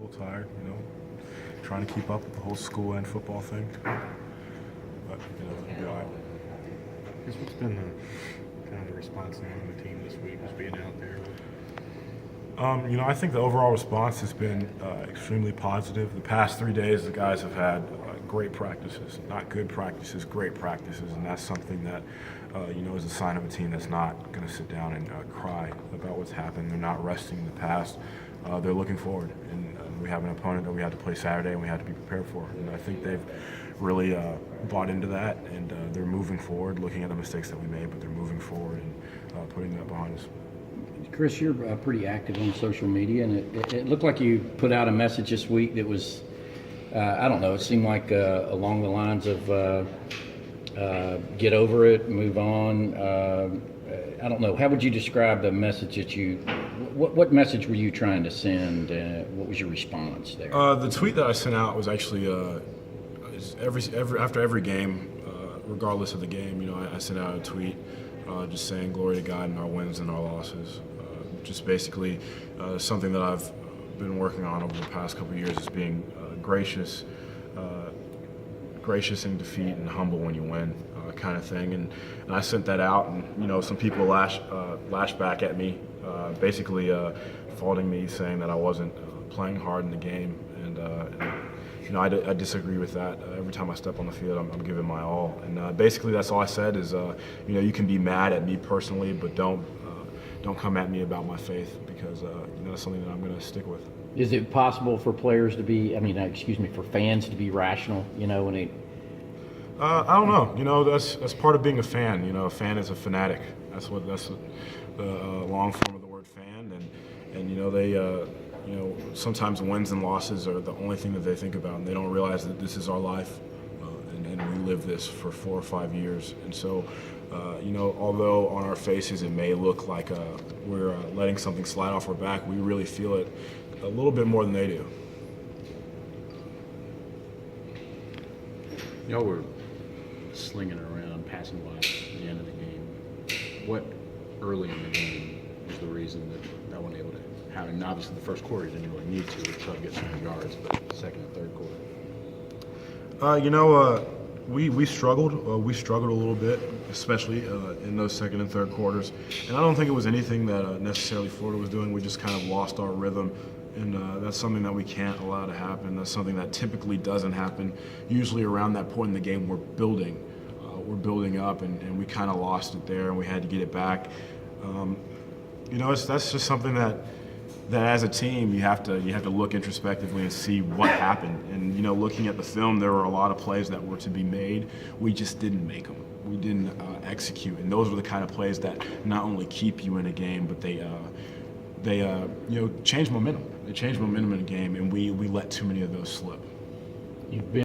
little tired, trying to keep up with the whole school and football thing. But, it'll be all right. What's been the kind of response on the team this week, just being out there? I think the overall response has been extremely positive. The past 3 days, the guys have had great practices, not good practices, great practices, and that's something that, is a sign of a team that's not going to sit down and cry about what's happened. They're not resting in the past. They're looking forward, and we have an opponent that we had to play Saturday, and we had to be prepared for. And I think they've really bought into that, and they're moving forward, looking at the mistakes that we made, but they're moving forward and putting that behind us. Chris, you're pretty active on social media, and it looked like you put out a message this week that was, I don't know, it seemed like along the lines of get over it, move on. I don't know. How would you describe the message that what message were you trying to send? What was your response there? The tweet that I sent out was actually after every game, regardless of the game, I sent out a tweet just saying glory to God in our wins and our losses. Just basically something that I've been working on over the past couple of years is being gracious in defeat and humble when you win, kind of thing. And I sent that out, and some people lashed back at me, basically faulting me, saying that I wasn't playing hard in the game. And I disagree with that. Every time I step on the field, I'm giving my all. And basically, that's all I said is, you can be mad at me personally, but don't come at me about my faith, because that's something that I'm going to stick with. Is it possible for players to be, for fans to be rational, when they... I don't know. That's part of being a fan. A fan is a fanatic. That's the long form of the word fan. And they sometimes wins and losses are the only thing that they think about, and they don't realize that this is our life, and we live this for 4 or 5 years. And so, although on our faces it may look like we're letting something slide off our back, we really feel it a little bit more than they do. Y'all were slinging it around, passing by at the end of the game. What early in the game was the reason that I wasn't able to have it? And obviously the first quarter you didn't really need to try to get some yards, but second and third quarter. We struggled. We struggled a little bit, especially in those second and third quarters. And I don't think it was anything that necessarily Florida was doing. We just kind of lost our rhythm. And that's something that we can't allow to happen. That's something that typically doesn't happen. Usually around that point in the game, we're building. We're building up, and we kind of lost it there, and we had to get it back. That's just something that as a team you have to look introspectively and see what happened. And looking at the film, there were a lot of plays that were to be made. We just didn't make them. We didn't execute, and those are the kind of plays that not only keep you in a game, but they change momentum. They change momentum in a game, and we let too many of those slip. You've been